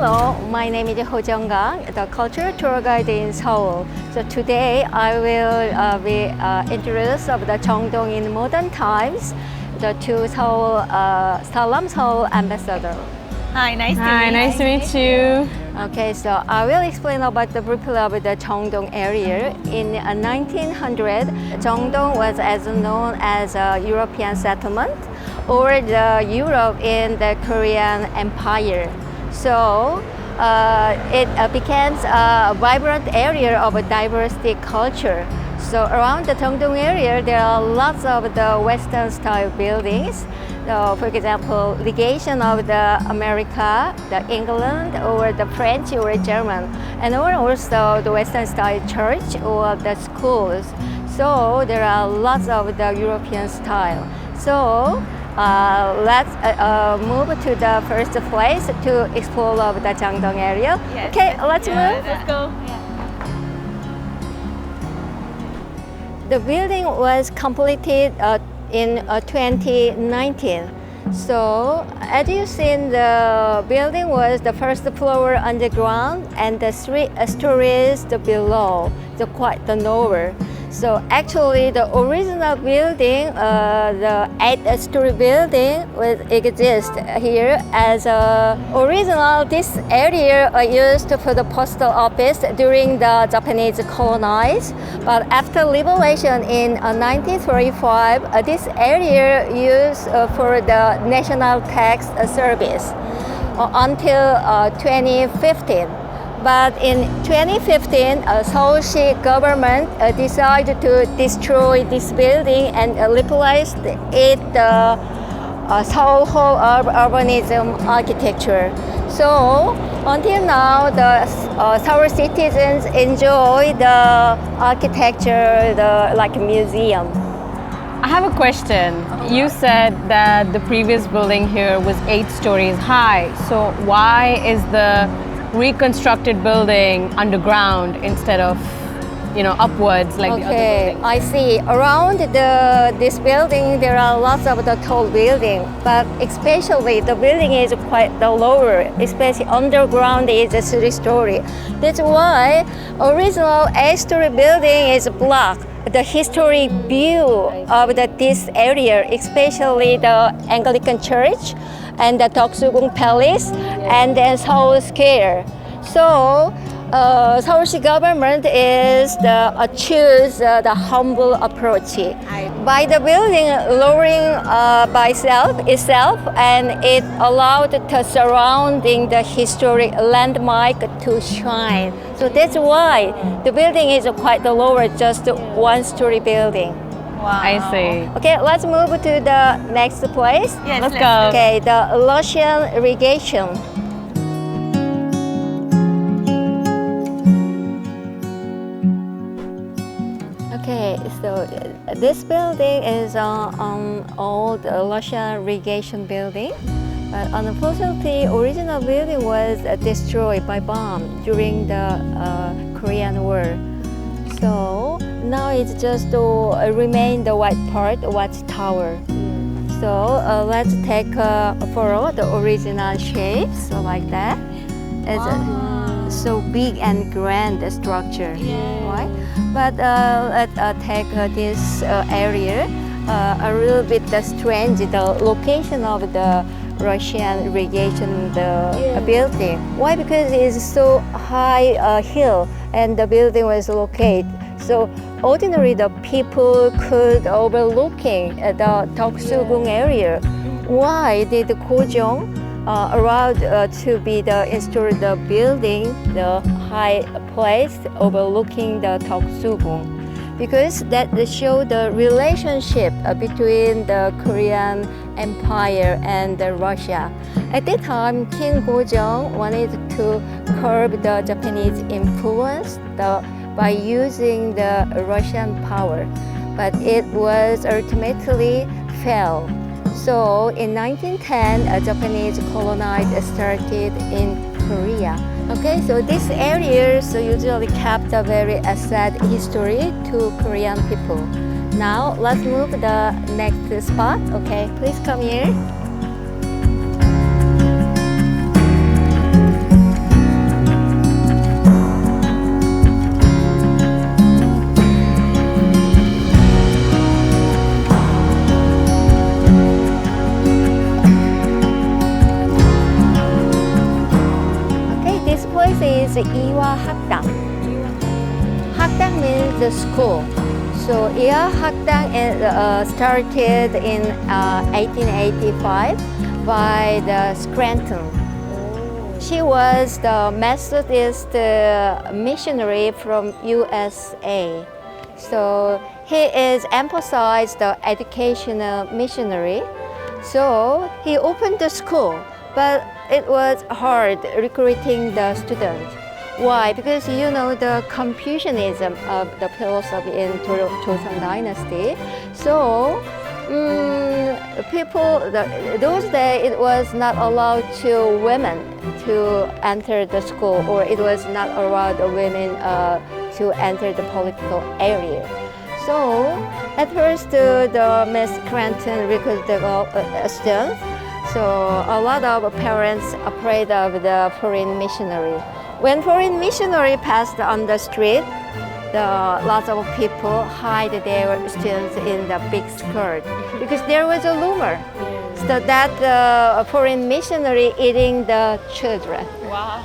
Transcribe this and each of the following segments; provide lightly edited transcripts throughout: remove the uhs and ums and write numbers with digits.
Hello, my name is Jeong-dong, the cultural tour guide in Seoul. So today I will be introduced of the Jeongdong in modern times, the two Seoul, SalamSeoul ambassador. Hi, nice to meet you. Okay, so I will explain about the briefly of the Jeongdong area. In 1900, Jeongdong was as known as a European settlement or the Europe in the Korean Empire. So it becomes a vibrant area of a diversity culture. So around the Jeongdong area, there are lots of the Western style buildings. So for example, legation of the America, the England, or the French or German, and also the Western style church or the schools. So there are lots of the European style. So let's move to the first place to explore of the Jeongdong area. Yes, Okay, let's move. Let's go. The building was completed in 2019. So as you seen, the building was the first floor underground and the 3 stories below, quite the lower. So actually the original building, the 8-story building will exist here as a original. This area used for the postal office during the Japanese colonize. But after liberation in 1935, this area used for the national tax service until 2015. But in 2015, Seoul government decided to destroy this building and replaced it Seoul urbanism architecture. So until now, the Seoul citizens enjoy the architecture, like museum. I have a question. You said that the previous building here was 8 stories high. So why is the reconstructed building underground instead of, upwards like the other buildings? I see. Around this building, there are lots of the tall buildings, but especially the building is quite the lower, especially underground is a 3-story. That's why original 8-story building is blocked. The historic view of this area, especially the Anglican Church and the Deoksugung Palace and then Seoul Square. So Seoul government is choose the humble approach by the building lowering by itself, and it allowed the surrounding the historic landmark to shine. So that's why the building is quite the lower, just 1-story building. Wow. I see. Okay, let's move to the next place. Yes, let's go. Okay, the Russian Legation. Okay, so this building is an old Russian Legation building. But unfortunately, original building was destroyed by bomb during the Korean War. So now it's just remain the white part, watchtower. So let's take a photo the original shapes, so like that. It's so big and grand structure, right? But let's take this area a little bit strange, the location of the Russian Legation building. Why? Because it's so high hill and the building was located. So ordinarily the people could overlooking the Deoksugung area. Why did Gojong allowed to be installed the building, the high place overlooking the Deoksugung? Because that show the relationship between the Korean Empire and Russia. At that time, King Gojong wanted to curb the Japanese influence by using the Russian power, but it was ultimately failed. So in 1910, a Japanese colonize started in Korea. Okay, so this area usually kept a very sad history to Korean people. Now let's move to the next spot. Okay, please come here. Ewha Hakdang. Haktang means the school. So Ewha Hakdang started in 1885 by the Scranton. She was the Methodist missionary from USA. So he is emphasized the educational missionary. So he opened the school, but it was hard recruiting the students. Why? Because you know the Confucianism of the philosophy in Joseon Dynasty. So those days it was not allowed to women to enter the school, or it was not allowed women to enter the political area. So at first the Miss Cranton recruited the students. So a lot of parents afraid of the foreign missionary. When foreign missionary passed on the street, lots of people hide their students in the big skirt because there was a rumor so that the foreign missionary eating the children. Wow.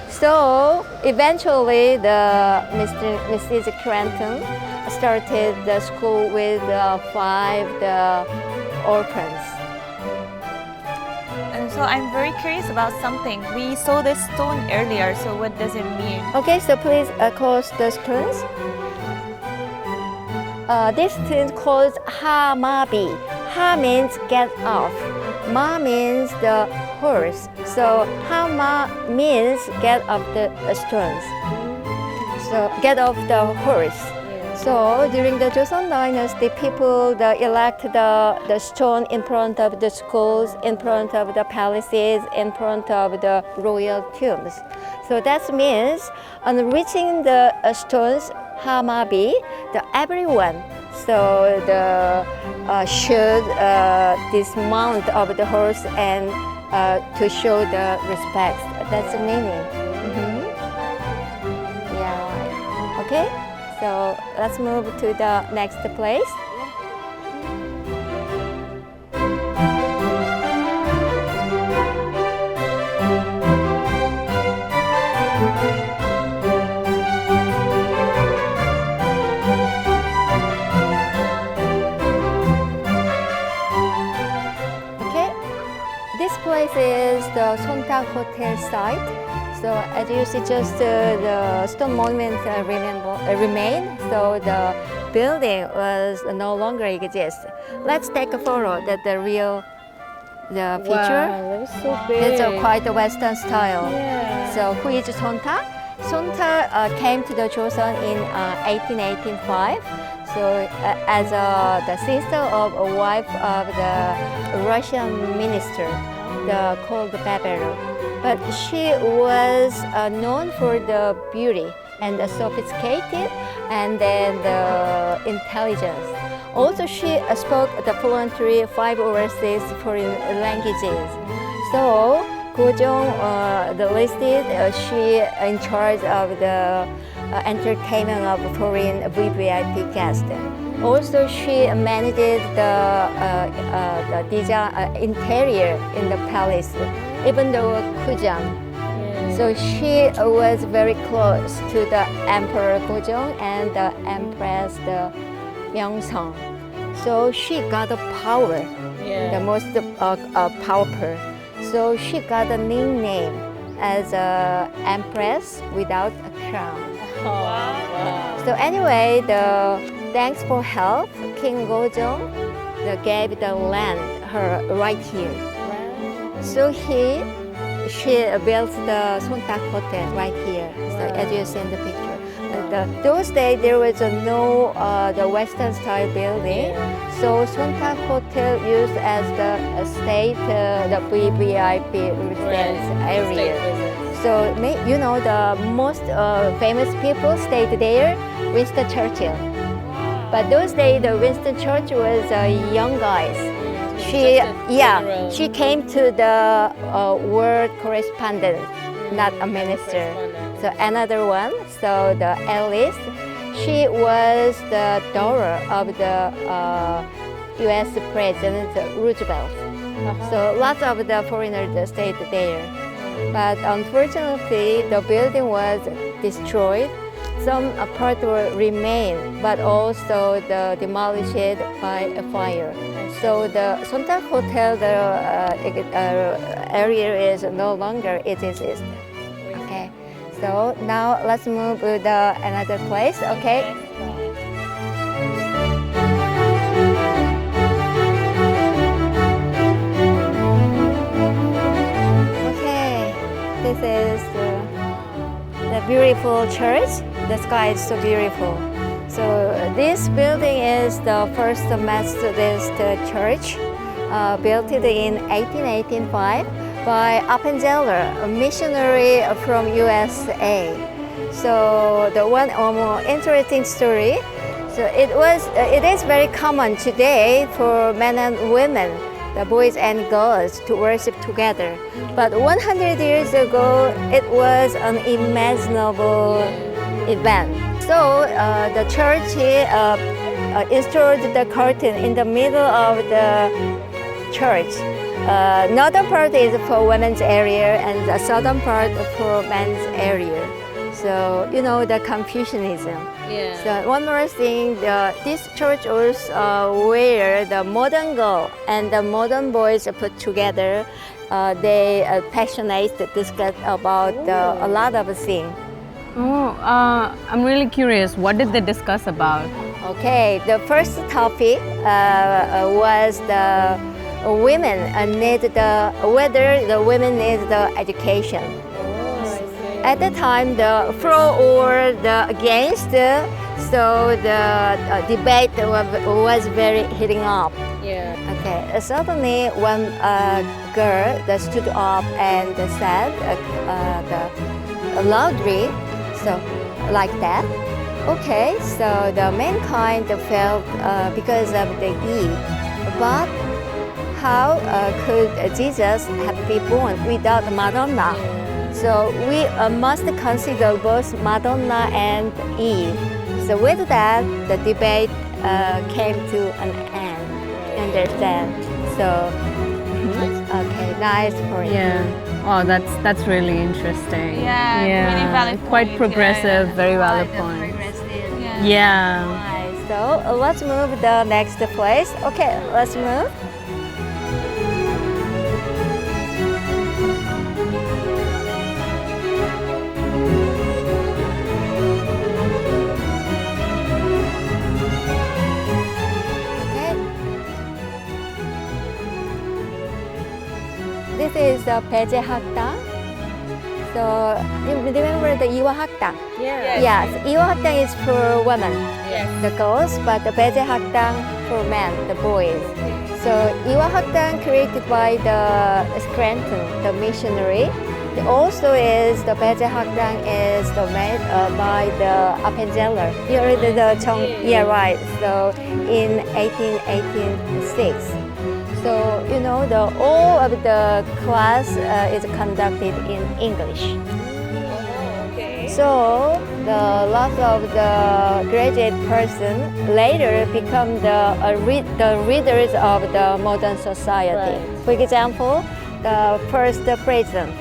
So eventually, Mrs. Cranton started the school with 5 orphans. And so I'm very curious about something. We saw this stone earlier, so what does it mean? Okay, so please close the screens. This stone called Ha-ma-bi. Ha means get off. Ma means the horse. So Ha-ma means get off the stones. So get off the horse. So during the Joseon Dynasty, people elect the stone in front of the schools, in front of the palaces, in front of the royal tombs. So that means on reaching the stones, Ha-ma-bi, everyone should dismount of the horse and to show the respect. That's the meaning. Yeah. Okay. So let's move to the next place. Okay, this place is the Sontag Hotel site. So as you see, just the stone monument remain. So the building was no longer exist. Let's take a photo that the feature. Wow, that was so big. It's quite a Western style. Yeah. So who is Sontag? Sontag came to the Joseon in 1885. So as the sister of a wife of the Russian minister, called Baejae. But she was known for the beauty and the sophisticated and then the intelligence. Also, she spoke the fluently 5 or 6 foreign languages. So, Gojong, listed, she in charge of the entertainment of foreign VVIP guests. Also, she managed the design, interior in the palace, even though Gojong. So she was very close to the Emperor Gojong and the Empress Myeongsong. So she got the power, the most powerful. So she got a nickname as Empress without a crown. Wow. So anyway, thanks for help, King Gojong gave the land her right here. So she built the Sontag Hotel right here. So as you see in the picture. Those days there was no the Western style building. So Sontag Hotel used as the state the VIP residence area. So you know the most famous people stayed there. Winston Churchill. But those days the Winston Churchill was young guys. She came to the world correspondent, not a minister. So another one, so the Alice, she was the daughter of the U.S. President Roosevelt. So lots of the foreigners stayed there. but unfortunately the building was destroyed. Some part will remain, but also demolished by a fire. So the Sontag Hotel, area is no longer it exists. Okay, so now let's move to another place. Okay. Okay, this is the beautiful church. The sky is so beautiful. So this building is the first Methodist church built in 1885 by Appenzeller, a missionary from USA. So the one more interesting story. So it is very common today for men and women, the boys and girls, to worship together. But 100 years ago, it was unimaginable event. So the church installed the curtain in the middle of the church. Northern part is for women's area and the southern part for men's area. So you know the Confucianism. Yeah. So one more thing, this church was where the modern girl and the modern boys are put together. They passionate discuss about a lot of things. Oh, I'm really curious. What did they discuss about? Okay, the first topic was the women whether the women need the education. At the time, the pro or the against, so the debate was very heating up. Yeah. Okay, suddenly one girl stood up and said loudly, so like that. Okay, so the mankind felt because of the Eve, but how could Jesus have been born without Madonna? So we must consider both Madonna and Eve. So with that, the debate came to an end. Understand? So, okay, nice point. Yeah. Oh, that's really interesting. Yeah, really valid Quite point. progressive, Yeah. very valid Quite point. progressive. Yeah. Nice. So let's move the next place. Okay, let's move. This is the Baejae Hakdang. So you remember the Ewha Haktang? Yes. Ewha Haktang is for women, the girls, but the Baejae Hakdang for men, the boys. So Ewha Haktang created by the Scranton, the missionary. Also is the Baejae Hakdang is made by the Appenzeller. You heard the yeah, right. So in 1886. So you know all of the class is conducted in English. So the lot of the graduate person later become the readers of the modern society. For example, the first president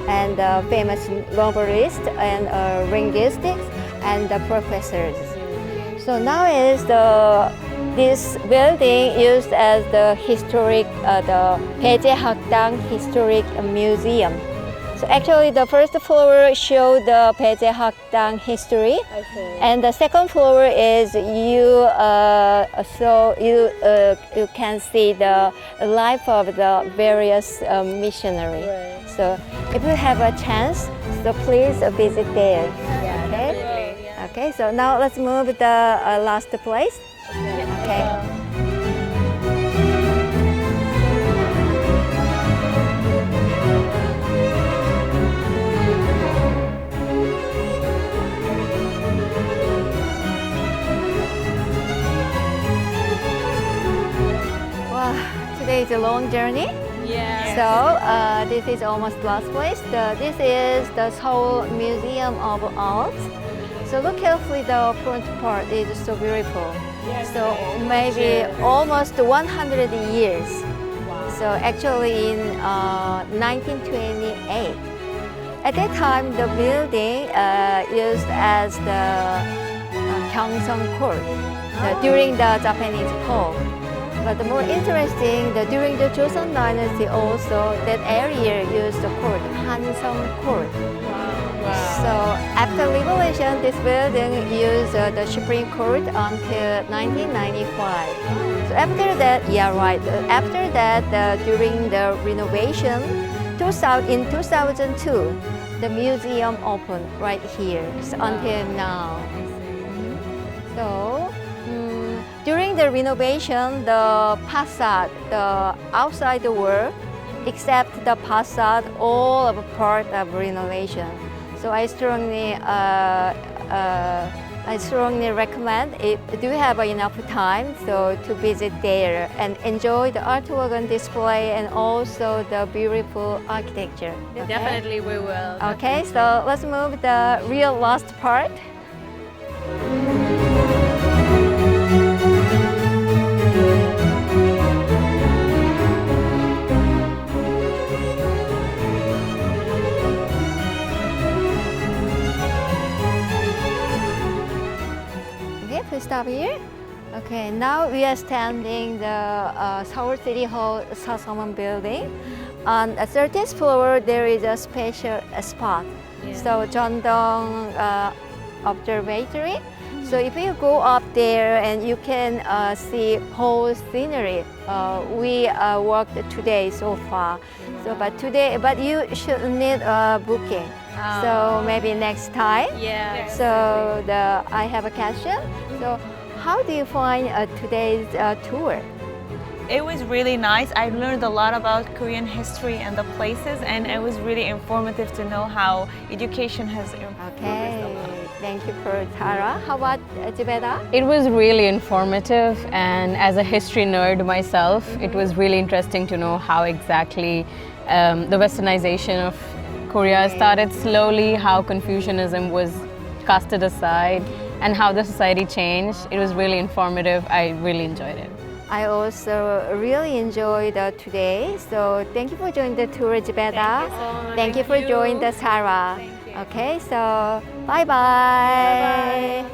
and the famous novelist and linguistics and the professors. So now is this building used as the historic, the Baejae Hakdang Historic Museum. So actually the first floor shows the Baejae Hakdang history, and the second floor is you can see the life of the various missionaries. So if you have a chance, so please visit there. Okay. Okay. So now let's move to the last place. Okay. Wow, today is a long journey. Yeah. So this is almost last place. This is the Seoul Museum of Art. So look carefully, the front part is so beautiful. So maybe almost 100 years. So actually in 1928, At that time, the building used as the Gyeongsong Court during the Japanese call. But the more interesting, during the Joseon Dynasty also, that area used the court, Hansong Court. So after liberation, this building used the Supreme Court until 1995. So after that, yeah, right. After that, during the renovation, in 2002, the museum opened right here until now. So during the renovation, the facade, the outside the wall, except the facade, all of part of renovation. So I strongly recommend if you have enough time to visit there and enjoy the artwork and display and also the beautiful architecture. Okay? Definitely we will. Okay, so let's move the real last part. To stop here. Okay, now we are standing the Seoul City Hall Seosomun building. On the 30th floor, there is a special spot. So Jeongdong Observatory. So if you go up there and you can see whole scenery. We worked today so far. So but you should need a booking. So maybe next time. Yeah. So I have a question. So how do you find today's tour? It was really nice. I learned a lot about Korean history and the places, and it was really informative to know how education has improved. Okay, thank you for Tara. How about Jibeda? It was really informative, and as a history nerd myself, it was really interesting to know how exactly the westernization of Korea started slowly, how Confucianism was casted aside, and how the society changed. It was really informative. I really enjoyed it. I also really enjoyed today. So thank you for joining the tour, Jibeda. Thank you for joining the Sarah. Okay, so bye-bye.